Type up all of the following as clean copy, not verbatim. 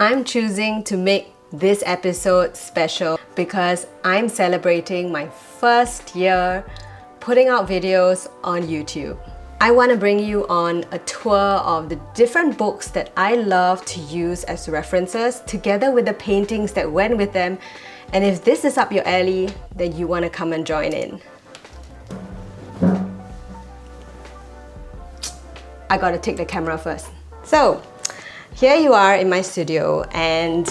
I'm choosing to make this episode special because I'm celebrating my first year putting out videos on YouTube. I want to bring you on a tour of the different books that I love to use as references, together with the paintings that went with them. And if this is up your alley, then you want to come and join in. I gotta take the camera first. So, here you are in my studio, and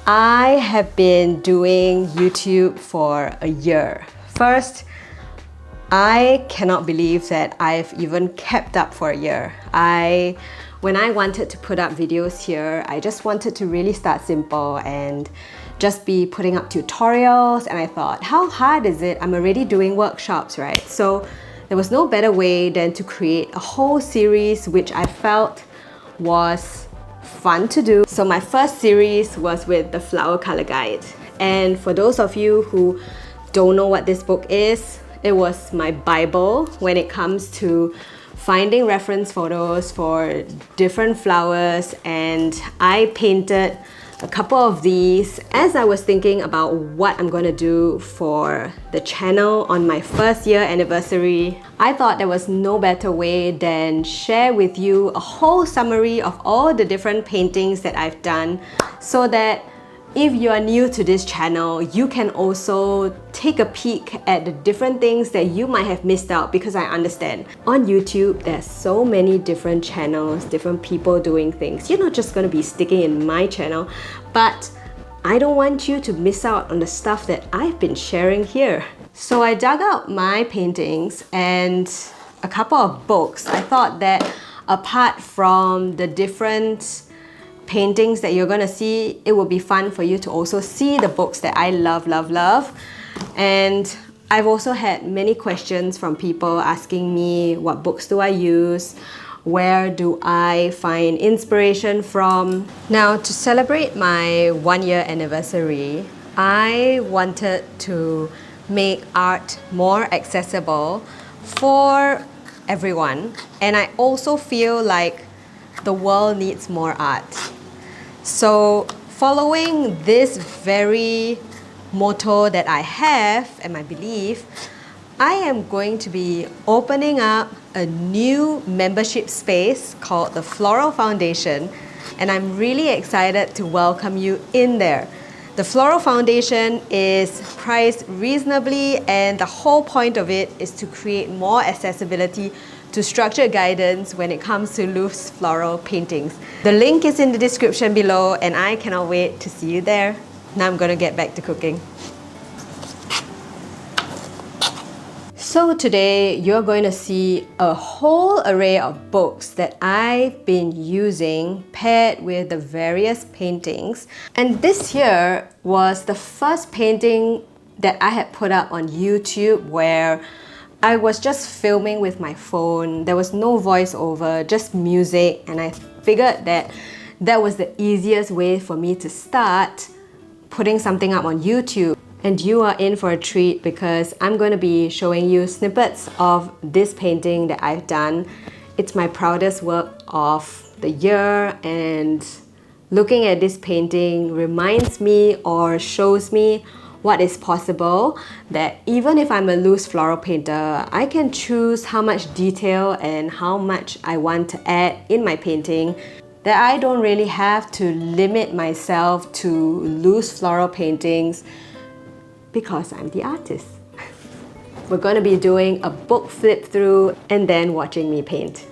I have been doing YouTube for a year. First, I cannot believe that I've even kept up for a year. When I wanted to put up videos here, I just wanted to really start simple and just be putting up tutorials, and I thought, how hard is it? I'm already doing workshops, right? So there was no better way than to create a whole series which I felt was fun to do. So my first series was with the Flower Color Guide. And for those of you who don't know what this book is, it was my Bible when it comes to finding reference photos for different flowers, and I painted a couple of these as I was thinking about what I'm gonna do for the channel on my first year anniversary. I thought there was no better way than share with you a whole summary of all the different paintings that I've done, so that if you are new to this channel, you can also take a peek at the different things that you might have missed out, because I understand on YouTube there's so many different channels, different people doing things. You're not just going to be sticking in my channel, but I don't want you to miss out on the stuff that I've been sharing here. So I dug out my paintings and a couple of books. I thought that apart from the different paintings that you're gonna see, it will be fun for you to also see the books that I love. And I've also had many questions from people asking me, what books do I use? Where do I find inspiration from? Now, to celebrate my 1-year anniversary, I wanted to make art more accessible for everyone. And I also feel like the world needs more art. So following this very motto that I have and my belief, I am going to be opening up a new membership space called the Floral Foundation, and I'm really excited to welcome you in there. The Floral Foundation is priced reasonably, and the whole point of it is to create more accessibility to structured guidance when it comes to loose floral paintings. The link is in the description below, and I cannot wait to see you there. Now I'm gonna get back to cooking. So today you're going to see a whole array of books that I've been using paired with the various paintings. And this here was the first painting that I had put up on YouTube, where I was just filming with my phone. There was no voiceover, just music, and I figured that that was the easiest way for me to start putting something up on YouTube. And you are in for a treat, because I'm going to be showing you snippets of this painting that I've done. It's my proudest work of the year, and looking at this painting reminds me or shows me what is possible, that even if I'm a loose floral painter, I can choose how much detail and how much I want to add in my painting, that I don't really have to limit myself to loose floral paintings because I'm the artist. We're going to be doing a book flip through and then watching me paint.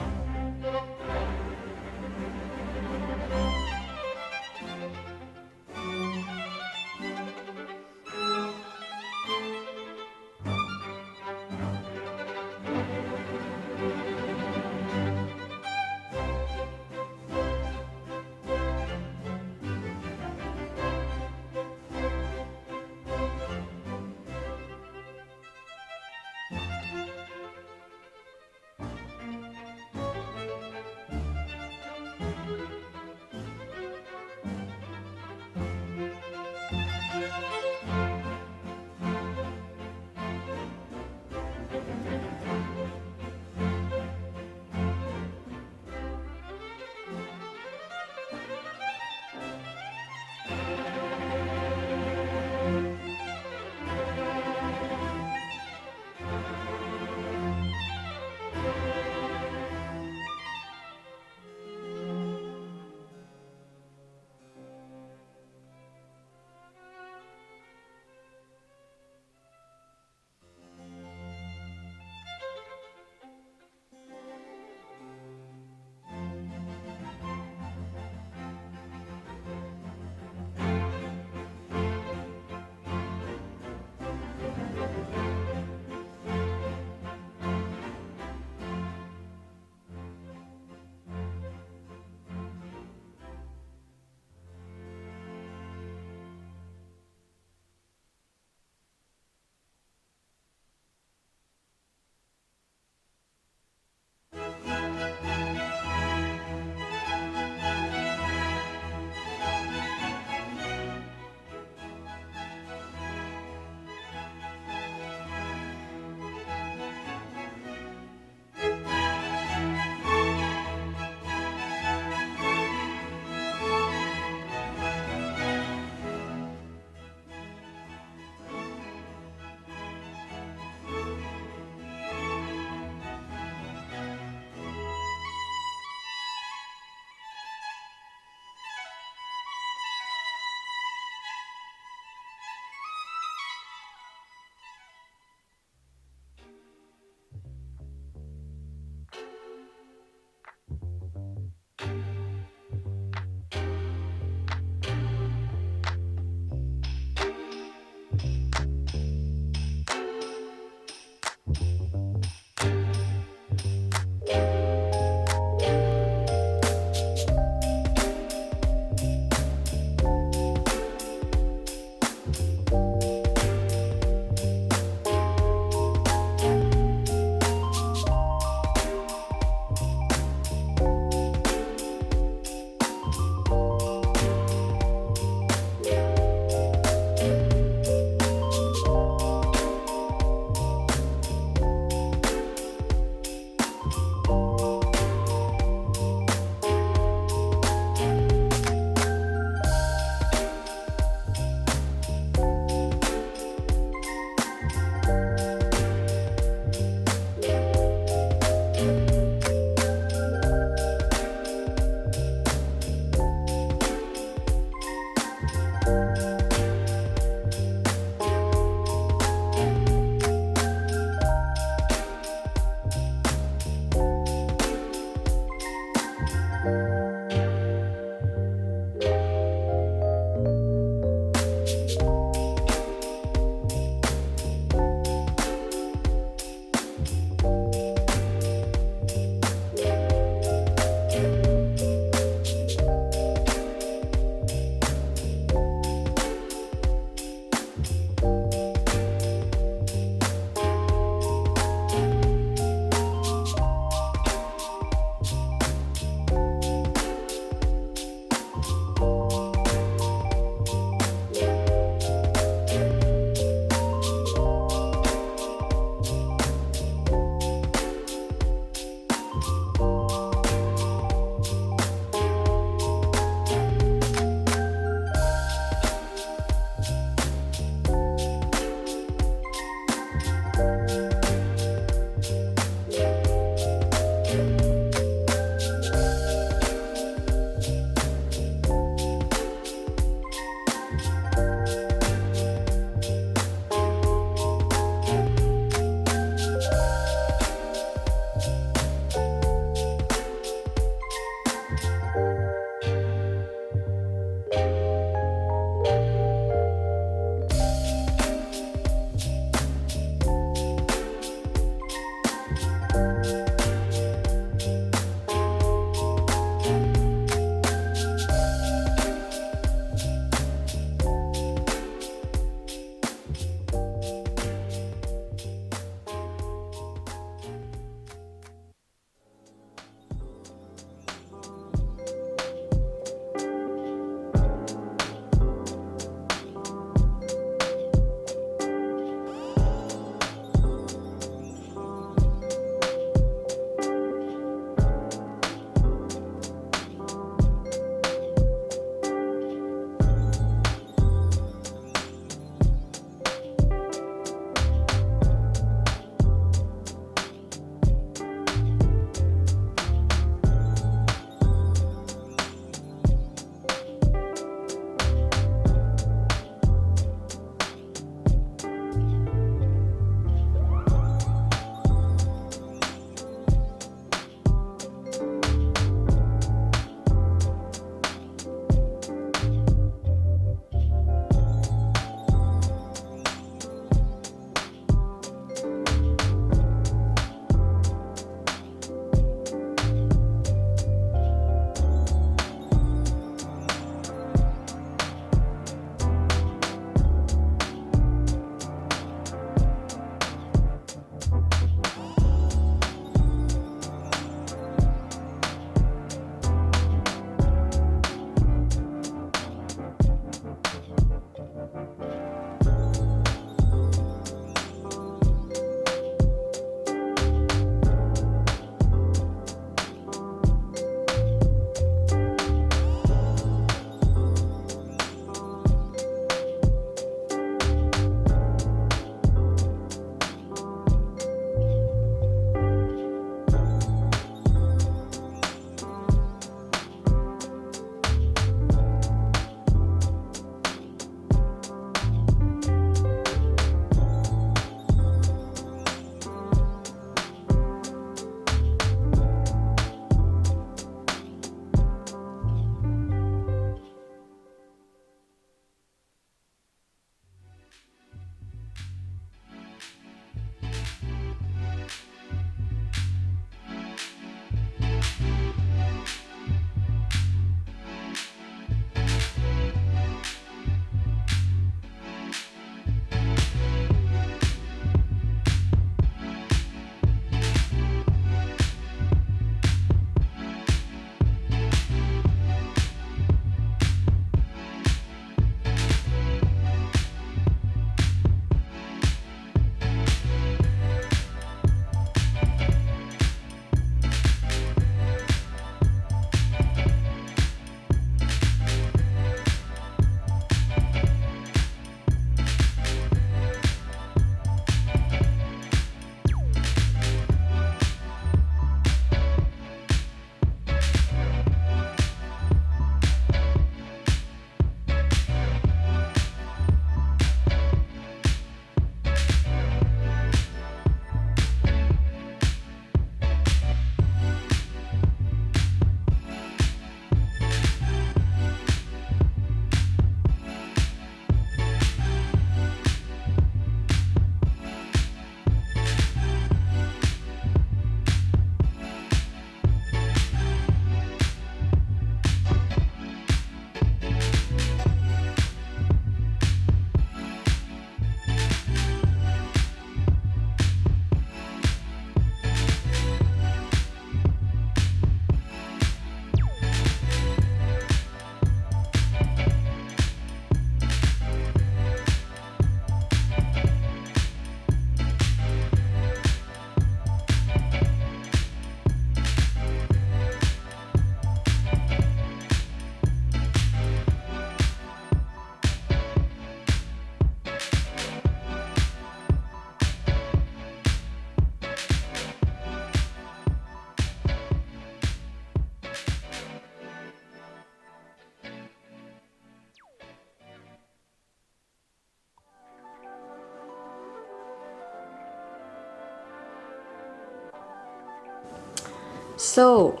So,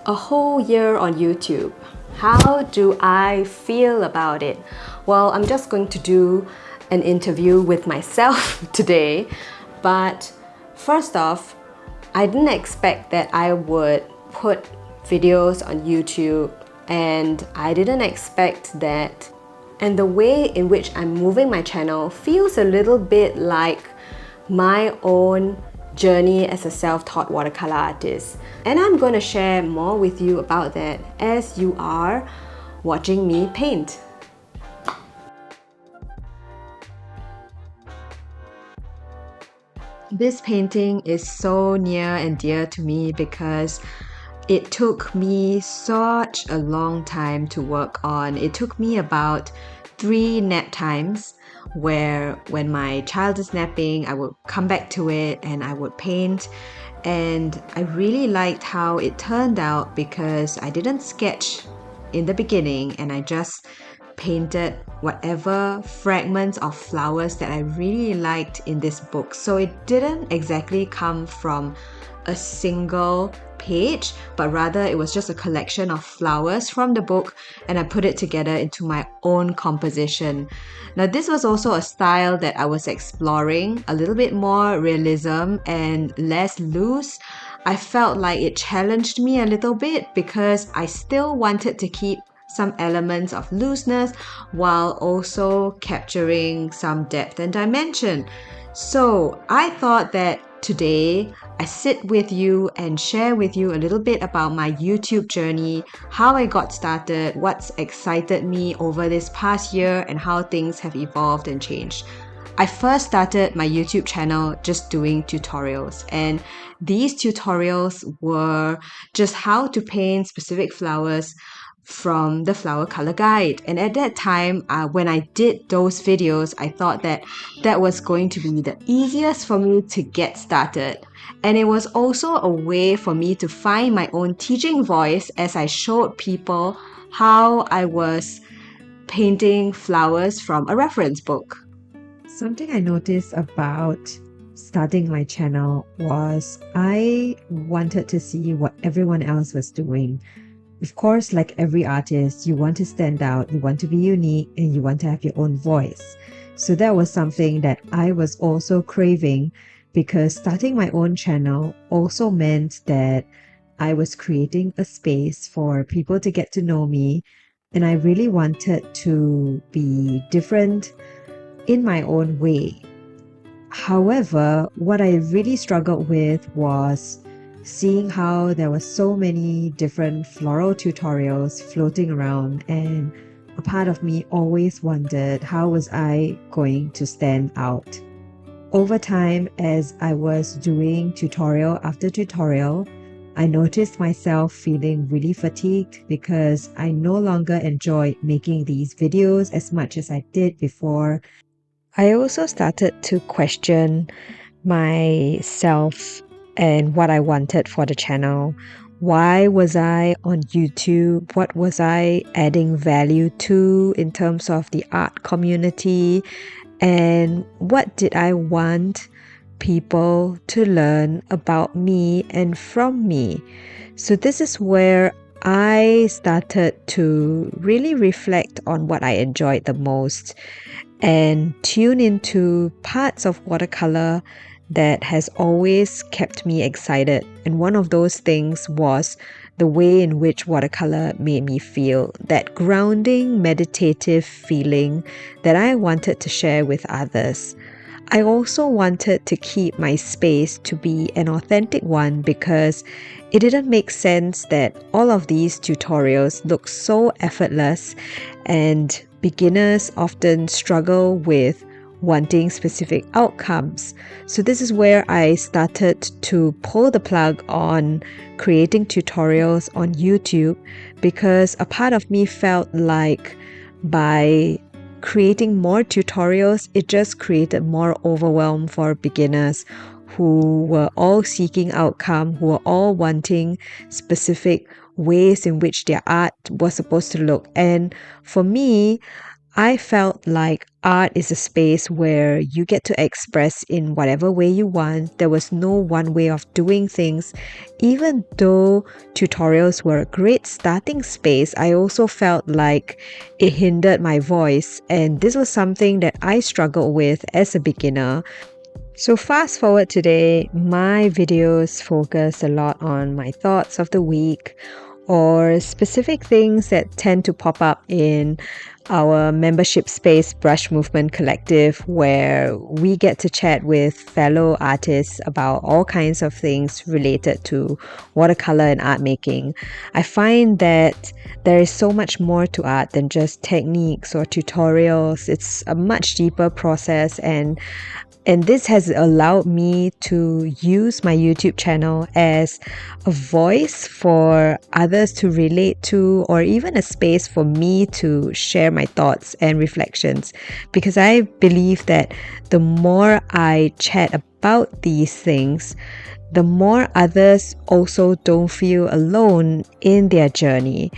a whole year on YouTube. How do I feel about it? Well, I'm just going to do an interview with myself today. But first off, I didn't expect that I would put videos on YouTube, and I didn't expect that. And the way in which I'm moving my channel feels a little bit like my own journey as a self-taught watercolor artist. And I'm going to share more with you about that as you are watching me paint. This painting is so near and dear to me because it took me such a long time to work on. It took me about 3 nap times where when my child is napping, I would come back to it and I would paint. And I really liked how it turned out because I didn't sketch in the beginning and I just painted whatever fragments of flowers that I really liked in this book. So it didn't exactly come from a single page, but rather it was just a collection of flowers from the book, and I put it together into my own composition. Now, this was also a style that I was exploring, a little bit more realism and less loose. I felt like it challenged me a little bit because I still wanted to keep some elements of looseness while also capturing some depth and dimension. So I thought that today I sit with you and share with you a little bit about my YouTube journey, how I got started, what's excited me over this past year, and how things have evolved and changed. I first started my YouTube channel just doing tutorials, and these tutorials were just how to paint specific flowers from the flower color guide. And at that time, when I did those videos, I thought that that was going to be the easiest for me to get started. And it was also a way for me to find my own teaching voice as I showed people how I was painting flowers from a reference book. Something I noticed about starting my channel was I wanted to see what everyone else was doing. Of course, like every artist, you want to stand out, you want to be unique, and you want to have your own voice. So that was something that I was also craving, because starting my own channel also meant that I was creating a space for people to get to know me, and I really wanted to be different in my own way. However, what I really struggled with was seeing how there were so many different floral tutorials floating around, and a part of me always wondered how was I going to stand out. Over time, as I was doing tutorial after tutorial, I noticed myself feeling really fatigued because I no longer enjoyed making these videos as much as I did before. I also started to question myself and what I wanted for the channel. Why was I on YouTube? What was I adding value to in terms of the art community? And what did I want people to learn about me and from me? So this is where I started to really reflect on what I enjoyed the most and tune into parts of watercolor that has always kept me excited. And one of those things was the way in which watercolor made me feel, that grounding, meditative feeling that I wanted to share with others. I also wanted to keep my space to be an authentic one because it didn't make sense that all of these tutorials look so effortless, and beginners often struggle with wanting specific outcomes. So this is where I started to pull the plug on creating tutorials on YouTube, because a part of me felt like by creating more tutorials, it just created more overwhelm for beginners who were all seeking outcome, who were all wanting specific ways in which their art was supposed to look. And for me, I felt like art is a space where you get to express in whatever way you want. There was no one way of doing things. Even though tutorials were a great starting space, I also felt like it hindered my voice, and this was something that I struggled with as a beginner. So fast forward today, my videos focus a lot on my thoughts of the week or specific things that tend to pop up in our membership space Brush Movement Collective, where we get to chat with fellow artists about all kinds of things related to watercolor and art making. I find that there is so much more to art than just techniques or tutorials. It's a much deeper process, and this has allowed me to use my YouTube channel as a voice for others to relate to, or even a space for me to share my thoughts and reflections. Because I believe that the more I chat about these things, the more others also don't feel alone in their journey.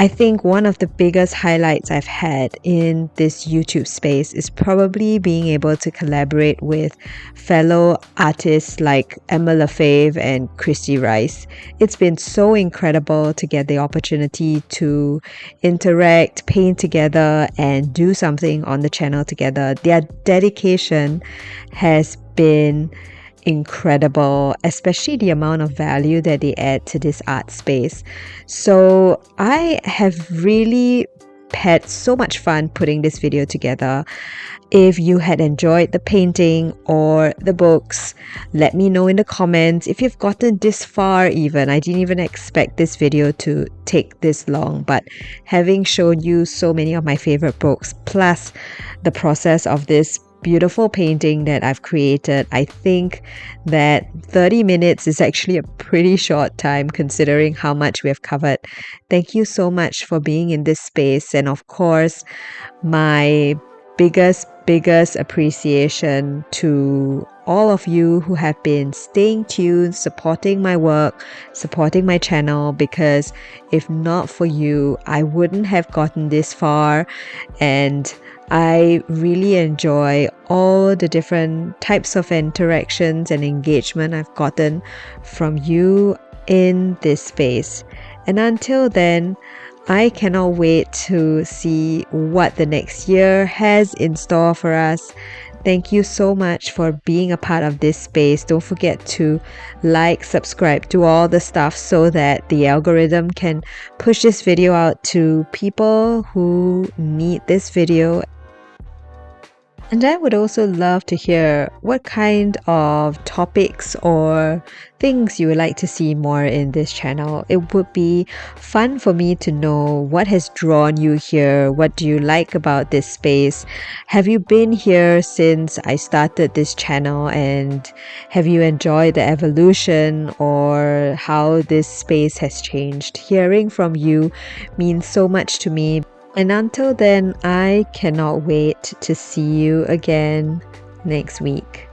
I think one of the biggest highlights I've had in this YouTube space is probably being able to collaborate with fellow artists like Emma Lefebvre and Christy Rice. It's been so incredible to get the opportunity to interact, paint together, and do something on the channel together. Their dedication has been incredible, especially the amount of value that they add to this art space. So I have really had so much fun putting this video together. If you had enjoyed the painting or the books, let me know in the comments. If you've gotten this far even, I didn't even expect this video to take this long, but having shown you so many of my favorite books, plus the process of this beautiful painting that I've created, I think that 30 minutes is actually a pretty short time considering how much we have covered. Thank you so much for being in this space, and of course, my biggest appreciation to all of you who have been staying tuned, supporting my work, supporting my channel, because if not for you, I wouldn't have gotten this far. And I really enjoy all the different types of interactions and engagement I've gotten from you in this space. And until then, I cannot wait to see what the next year has in store for us. Thank you so much for being a part of this space. Don't forget to like, subscribe, do all the stuff so that the algorithm can push this video out to people who need this video. And I would also love to hear what kind of topics or things you would like to see more in this channel. It would be fun for me to know what has drawn you here. What do you like about this space? Have you been here since I started this channel, and have you enjoyed the evolution or how this space has changed? Hearing from you means so much to me. And until then, I cannot wait to see you again next week.